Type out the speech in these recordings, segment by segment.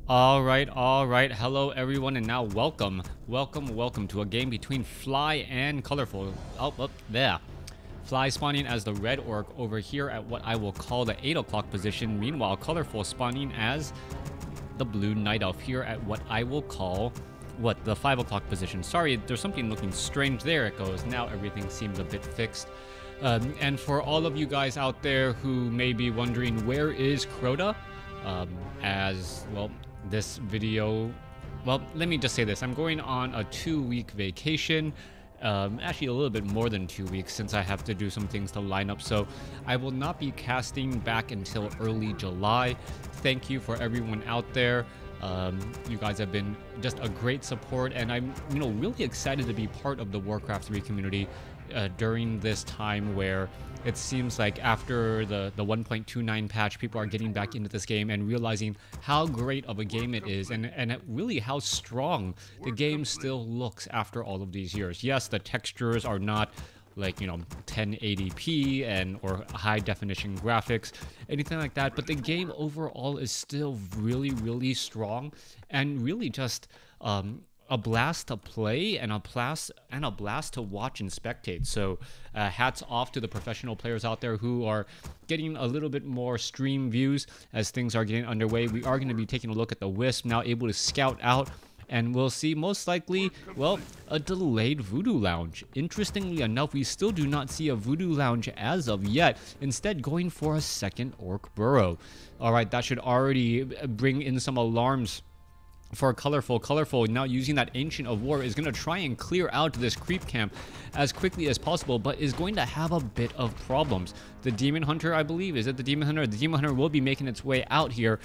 All right. Hello, everyone, and now welcome to a game between Fly and Colorful. Oh, there. Fly spawning as the red orc over here at what I will call the 8 o'clock position. Meanwhile, Colorful spawning as the blue night elf here at what I will call the 5 o'clock position. Sorry, there's something looking strange. There it goes. Now everything seems a bit fixed. And for all of you guys out there who may be wondering, where is Crota? As well, this video, well, let me just say this. I'm going on a 2-week vacation. Actually a little bit more than 2 weeks, since I have to do some things to line up, so I will not be casting back until early July. Thank you for everyone out there. You guys have been just a great support, and I'm really excited to be part of the Warcraft 3 community during this time where it seems like after the 1.29 patch, people are getting back into this game and realizing how great of a game it is, and really how strong the game still looks after all of these years. Yes, the textures are not like 1080p or high definition graphics, anything like that, but the game overall is still really strong and really just a blast to play and a blast to watch and spectate. So hats off to the professional players out there who are getting a little bit more stream views as things are getting underway. We are going to be taking a look at the Wisp, now able to scout out, and we'll see most likely, well, a delayed Voodoo Lounge. Interestingly enough, we still do not see a Voodoo Lounge as of yet, instead going for a second Orc Burrow. Alright, that should already bring in some alarms for Colorful. Colorful now using that Ancient of War is going to try and clear out this creep camp as quickly as possible, but is going to have a bit of problems. The Demon Hunter, I believe, is it the Demon Hunter? The Demon Hunter will be making its way out here,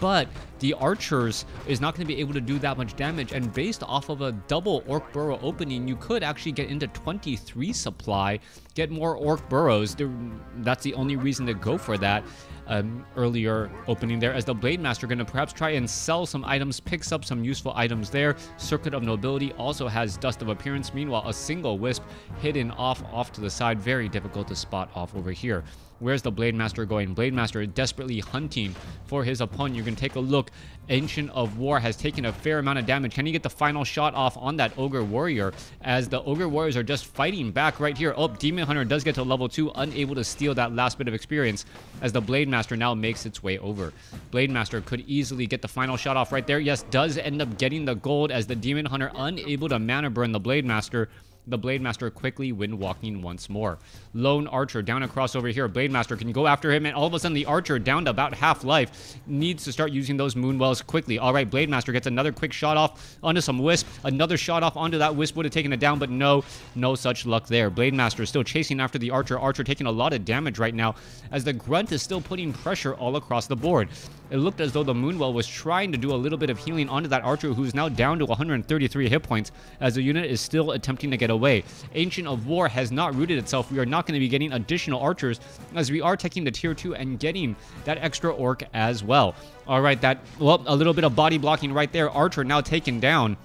but the Archers is not going to be able to do that much damage, and based off of a double Orc Burrow opening, you could actually get into 23 supply, get more Orc Burrows. That's the only reason to go for that. Earlier opening there, as the Blade Master going to perhaps try and sell some items, picks up some useful items there. Circuit of Nobility also has Dust of Appearance. Meanwhile, a single Wisp hidden off to the side, very difficult to spot off over here. Where's the Blade Master going? Blade Master desperately hunting for his opponent. You can take a look. Ancient of War has taken a fair amount of damage. Can he get the final shot off on that Ogre Warrior? As the Ogre Warriors are just fighting back right here. Oh, Demon Hunter does get to level 2, unable to steal that last bit of experience, as the Blade Master now makes its way over. Blade Master could easily get the final shot off right there. Yes, does end up getting the gold, as the Demon Hunter unable to mana burn the Blade Master. The Blade Master quickly wind walking once more. Lone Archer down across over here. Blade Master can go after him, and all of a sudden the Archer, down to about half life, needs to start using those Moonwells quickly. All right, Blade Master gets another quick shot off onto some Wisp. Another shot off onto that Wisp would have taken it down, but no such luck there. Blade Master still chasing after the Archer. Archer taking a lot of damage right now, as the Grunt is still putting pressure all across the board. It looked as though the Moonwell was trying to do a little bit of healing onto that Archer, who's now down to 133 hit points, as the unit is still attempting to get away. Ancient of War has not rooted itself. We are not going to be getting additional Archers, as we are taking the tier 2 and getting that extra Orc as well. All right, a little bit of body blocking right there. Archer now taken down,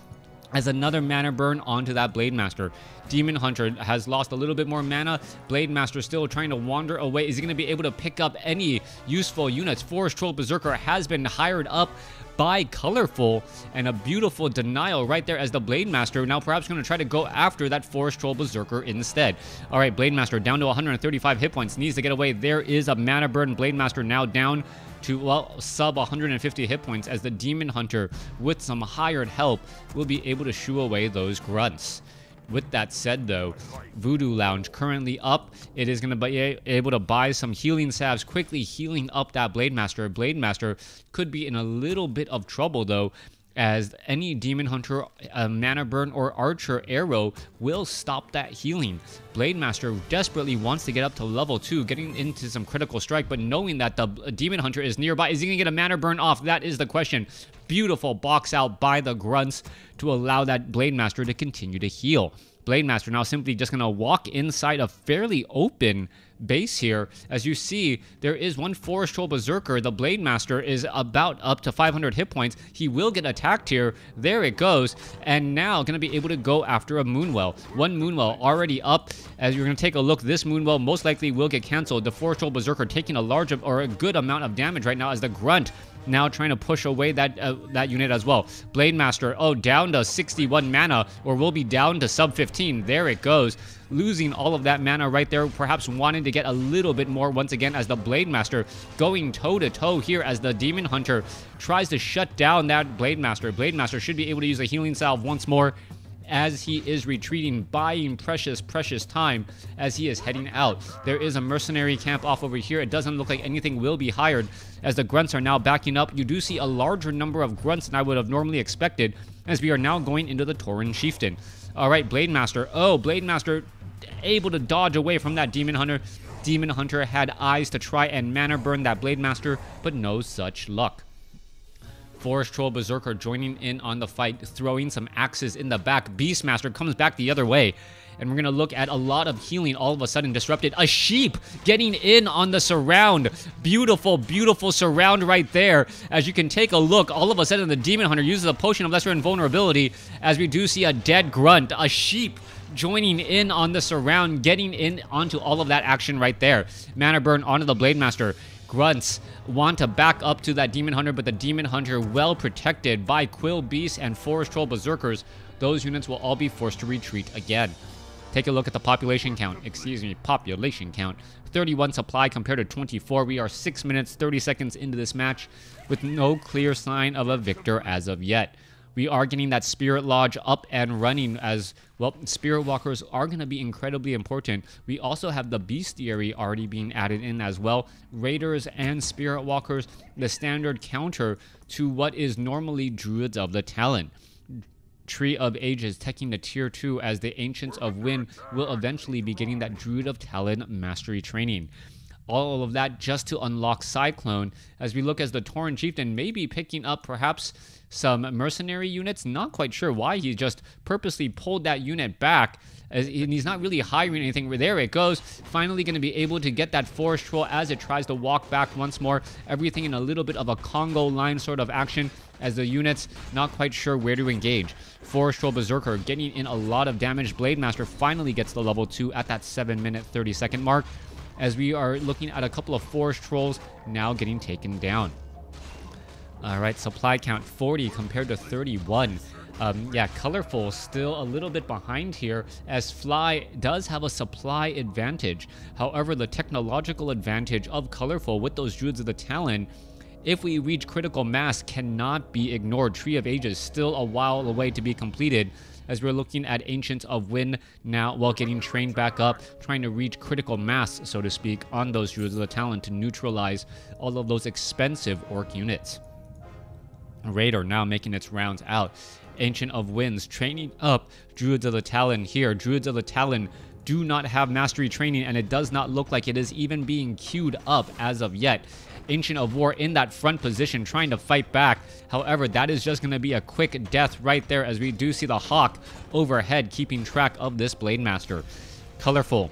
as another mana burn onto that Blade Master. Demon Hunter has lost a little bit more mana. Blade Master still trying to wander away. Is he going to be able to pick up any useful units? Forest Troll Berserker has been hired up by Colorful, and a beautiful denial right there, as the Blade Master now perhaps going to try to go after that Forest Troll Berserker instead. All right, Blade Master down to 135 hit points, needs to get away. There is a mana burn. Blade Master now down to, well, sub 150 hit points, as the Demon Hunter, with some hired help, will be able to shoo away those grunts. With that said, though, Voodoo Lounge currently up. It is going to be able to buy some healing salves, quickly healing up that Blade Master. Blade Master could be in a little bit of trouble, though, as any Demon Hunter, Mana Burn, or Archer arrow will stop that healing. Blade Master desperately wants to get up to level 2, getting into some critical strike, but knowing that the Demon Hunter is nearby, is he going to get a Mana Burn off? That is the question. Beautiful box out by the Grunts to allow that Blade Master to continue to heal. Blade Master now simply just going to walk inside a fairly open base here. As you see, there is one Forest Troll Berserker. The Blade Master is about up to 500 hit points. He will get attacked here. There it goes. And now going to be able to go after a Moonwell. One Moonwell already up. As you're going to take a look, this Moonwell most likely will get canceled. The Forest Troll Berserker taking a large or a good amount of damage right now, as the Grunt now trying to push away that unit as well. Blade Master, oh, down to 61 mana, or will be down to sub 15. There it goes. Losing all of that mana right there, perhaps wanting to get a little bit more once again as the Blade Master going toe-to-toe here as the Demon Hunter tries to shut down that Blade Master. Blade Master should be able to use a healing salve once more as he is retreating, buying precious time as he is heading out. There is a mercenary camp off over here. It doesn't look like anything will be hired as the grunts are now backing up. You do see a larger number of grunts than I would have normally expected as we are now going into the Tauren Chieftain. All right, Blade Master. Oh, Blade Master able to dodge away from that Demon Hunter. Demon Hunter had eyes to try and mana burn that Blade Master, but no such luck. Forest Troll Berserker joining in on the fight, throwing some axes in the back. Beastmaster comes back the other way. And we're going to look at a lot of healing all of a sudden disrupted. A sheep getting in on the surround. Beautiful, beautiful surround right there. As you can take a look, all of a sudden the Demon Hunter uses a potion of lesser invulnerability as we do see a dead grunt. A sheep joining in on the surround, getting in onto all of that action right there. Mana burn onto the Blade Master. Grunts want to back up to that Demon Hunter, but the Demon Hunter well protected by Quill Beasts and Forest Troll Berserkers. Those units will all be forced to retreat again. Take a look at the population count. 31 supply compared to 24. We are 6 minutes, 30 seconds into this match with no clear sign of a victor as of yet. We are getting that Spirit Lodge up and running as, well, Spirit Walkers are going to be incredibly important. We also have the Bestiary already being added in as well. Raiders and Spirit Walkers, the standard counter to what is normally Druids of the Talon. Tree of Ages taking the tier 2 as the Ancients of Wind will eventually be getting that Druid of Talon mastery training. All of that just to unlock Cyclone as we look as the Tauren Chieftain may be picking up perhaps some mercenary units. Not quite sure why he just purposely pulled that unit back. And he's not really hiring anything. There it goes. Finally going to be able to get that Forest Troll as it tries to walk back once more. Everything in a little bit of a Congo line sort of action as the units not quite sure where to engage. Forest Troll Berserker getting in a lot of damage. Blade Master finally gets the level 2 at that 7-minute 30-second mark as we are looking at a couple of Forest Trolls now getting taken down. All right, supply count 40 compared to 31. Yeah, Colorful still a little bit behind here as Fly does have a supply advantage. However, the technological advantage of Colorful with those Druids of the Talon, if we reach critical mass, cannot be ignored. Tree of Ages still a while away to be completed as we're looking at Ancients of Wind now while getting trained back up, trying to reach critical mass, so to speak, on those Druids of the Talon to neutralize all of those expensive Orc units. Raider now making its rounds out. Ancient of Winds training up Druids of the Talon here. Druids of the Talon do not have mastery training, and it does not look like it is even being queued up as of yet. Ancient of War in that front position trying to fight back. However, that is just going to be a quick death right there as we do see the Hawk overhead keeping track of this Blade Master. Colorful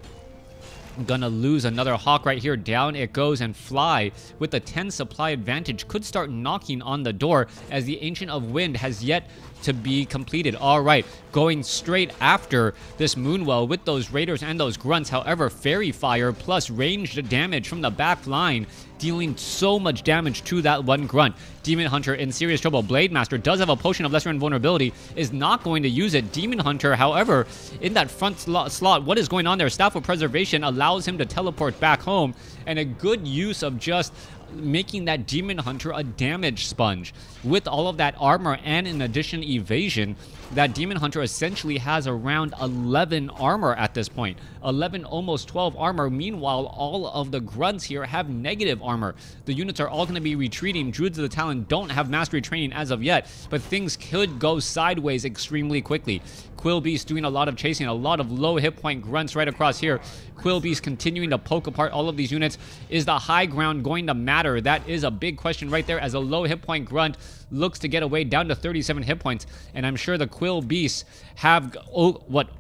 gonna lose another Hawk right here. Down it goes, and Fly with the 10 supply advantage could start knocking on the door as the Ancient of Wind has yet to be completed. All right, going straight after this Moonwell with those Raiders and those Grunts. However, Fairy Fire plus ranged damage from the back line dealing so much damage to that one Grunt. Demon Hunter in serious trouble. Blade Master does have a potion of lesser invulnerability, is not going to use it. Demon Hunter, however, in that front slot, what is going on there? Staff of Preservation allows him to teleport back home, and a good use of just making that Demon Hunter a damage sponge. With all of that armor and in addition evasion, that Demon Hunter essentially has around 11 armor at this point. 11, almost 12 armor. Meanwhile, all of the Grunts here have negative armor. The units are all going to be retreating. Druids of the Talon don't have mastery training as of yet, but things could go sideways extremely quickly. Quill Beast doing a lot of chasing, a lot of low hit point Grunts right across here. Quill Beast continuing to poke apart all of these units. Is the high ground going to matter? That is a big question right there as a low hit point Grunt looks to get away down to 37 hit points, and I'm sure the Quill Beasts have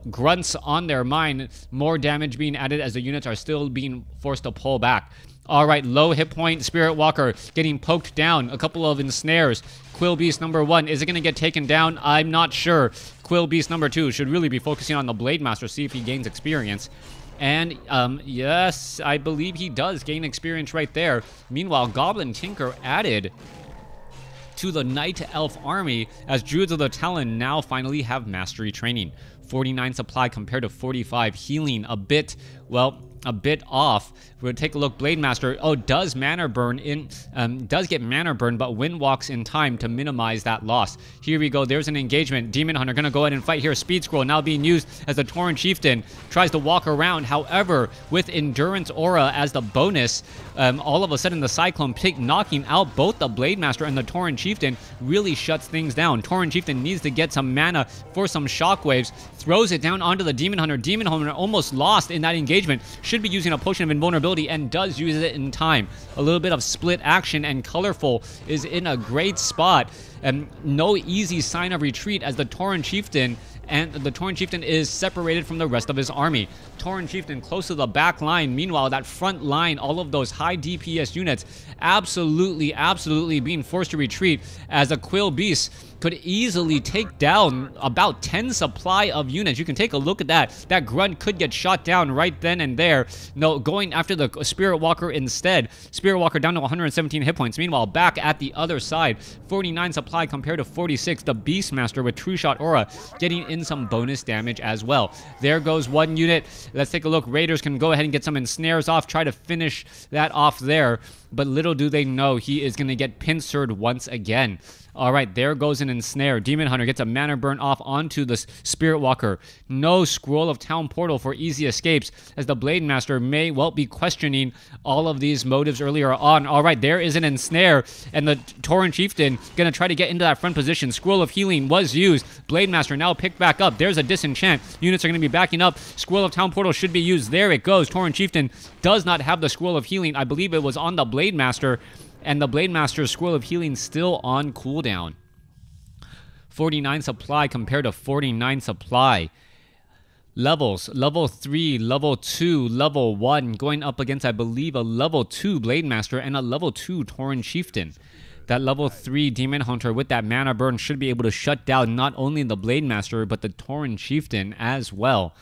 Grunts on their mind. More damage being added as the units are still being forced to pull back. All right, low hit point Spirit Walker getting poked down. A couple of ensnares. Quill Beast number 1, is it going to get taken down? I'm not sure. Quill Beast number 2 should really be focusing on the Blade Master, see if he gains experience. And, yes, I believe he does gain experience right there. Meanwhile, Goblin Tinker added to the Night Elf army, as Druids of the Talon now finally have mastery training. 49 supply compared to 45. Healing a bit, well, a bit off. We'll take a look. Blade Master, does mana burn in, does get mana burn, but wind walks in time to minimize that loss. Here we go. There's an engagement. Demon Hunter gonna go ahead and fight here. Speed Scroll now being used as the Tauren Chieftain tries to walk around. However, with Endurance Aura as the bonus, all of a sudden the Cyclone Pick knocking out both the Blade Master and the Tauren Chieftain really shuts things down. Tauren Chieftain needs to get some mana for some shockwaves. Throws it down onto the Demon Hunter. Demon Hunter almost lost in that engagement. Should be using a Potion of Invulnerability and does use it in time. A little bit of split action, and Colorful is in a great spot. And no easy sign of retreat as the Tauren Chieftain is separated from the rest of his army. Tauren Chieftain close to the back line. Meanwhile, that front line, all of those high DPS units absolutely being forced to retreat, as a Quill Beast could easily take down about 10 supply of units. You can take a look at that. That Grunt could get shot down right then and there. No, going after the Spirit Walker instead. Spirit Walker down to 117 hit points. Meanwhile, back at the other side, 49 supply compared to 46. The Beastmaster with True Shot Aura getting in some bonus damage as well. There goes one unit. Let's take a look. Raiders can go ahead and get some ensnares off, try to finish that off there. But little do they know, he is going to get pincered once again. All right, there goes an ensnare. Demon Hunter gets a mana burn off onto the Spirit Walker. No Scroll of Town Portal for easy escapes, as the Blade Master may well be questioning all of these motives earlier on. All right, there is an ensnare, and the Tauren Chieftain going to try to get into that front position. Scroll of Healing was used. Blade Master now picked back up. There's a disenchant. Units are going to be backing up. Scroll of Town Portal should be used. There it goes. Tauren Chieftain does not have the Scroll of Healing. I believe it was on the Blade Master, and the Blade Master's Scroll of Healing still on cooldown. 49 supply compared to 49 supply. Levels, level 3, level 2, level 1, going up against, I believe, a level 2 Blade Master and a level 2 Tauren Chieftain. That level 3 Demon Hunter with that mana burn should be able to shut down not only the Blade Master, but the Tauren Chieftain as well.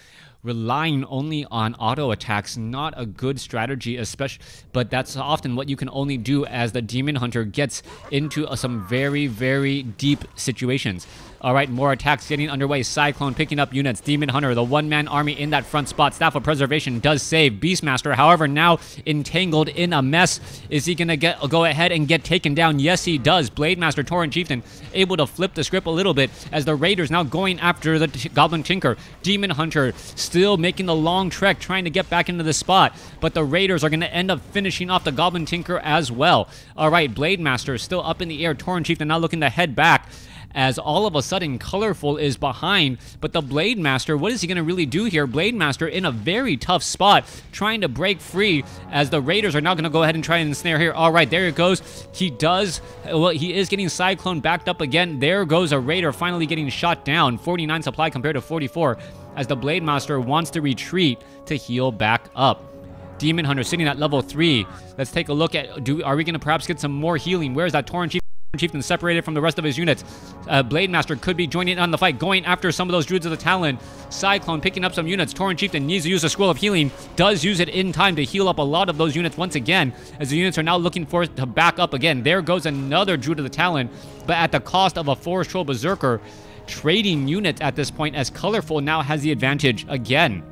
Relying only on auto attacks, not a good strategy, especially, but that's often what you can only do as the Demon Hunter gets into some very deep situations. All right, more attacks getting underway. Cyclone picking up units. Demon Hunter, the one-man army in that front spot. Staff of Preservation does save. Beastmaster, however, now entangled in a mess. Is he going to go ahead and get taken down? Yes, he does. Blade Master, Tauren Chieftain, able to flip the script a little bit as the Raiders now going after the Goblin Tinker. Demon Hunter still making the long trek, trying to get back into the spot, but the Raiders are going to end up finishing off the Goblin Tinker as well. All right, Blade Master is still up in the air. Tauren Chieftain now looking to head back, as all of a sudden Colorful is behind, but the Blade Master, what is he going to really do here? Blade Master in a very tough spot, trying to break free, as the Raiders are now going to go ahead and try and ensnare here. All right, there it goes. He is getting Cyclone backed up again. There goes a Raider finally getting shot down. 49 supply compared to 44, as the Blade Master wants to retreat to heal back up. Demon Hunter sitting at level 3. Let's take a look at, are we going to perhaps get some more healing? Where is that Tauren Chieftain separated from the rest of his units? Blade Master could be joining in on the fight, going after some of those Druids of the Talon. Cyclone picking up some units. Tauren Chieftain needs to use a Scroll of Healing. Does use it in time to heal up a lot of those units once again, as the units are now looking for it to back up again. There goes another Druid of the Talon, but at the cost of a Forest Troll Berserker. Trading units at this point, as Colorful now has the advantage again.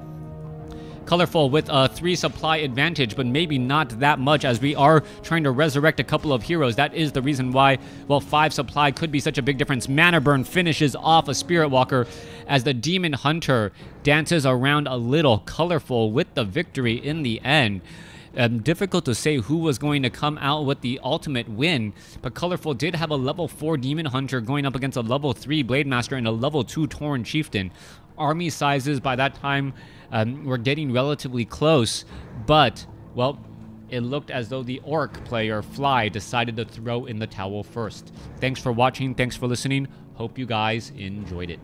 Colorful with a 3 supply advantage, but maybe not that much, as we are trying to resurrect a couple of heroes. That is the reason why, well, 5 supply could be such a big difference. Mana burn finishes off a Spirit Walker, as the Demon Hunter dances around a little. Colorful with the victory in the end. Difficult to say who was going to come out with the ultimate win, but Colorful did have a level 4 Demon Hunter going up against a level 3 Blade Master and a level 2 Tauren Chieftain. Army sizes by that time were getting relatively close, but, well, it looked as though the Orc player, Fly, decided to throw in the towel first. Thanks for watching. Thanks for listening. Hope you guys enjoyed it.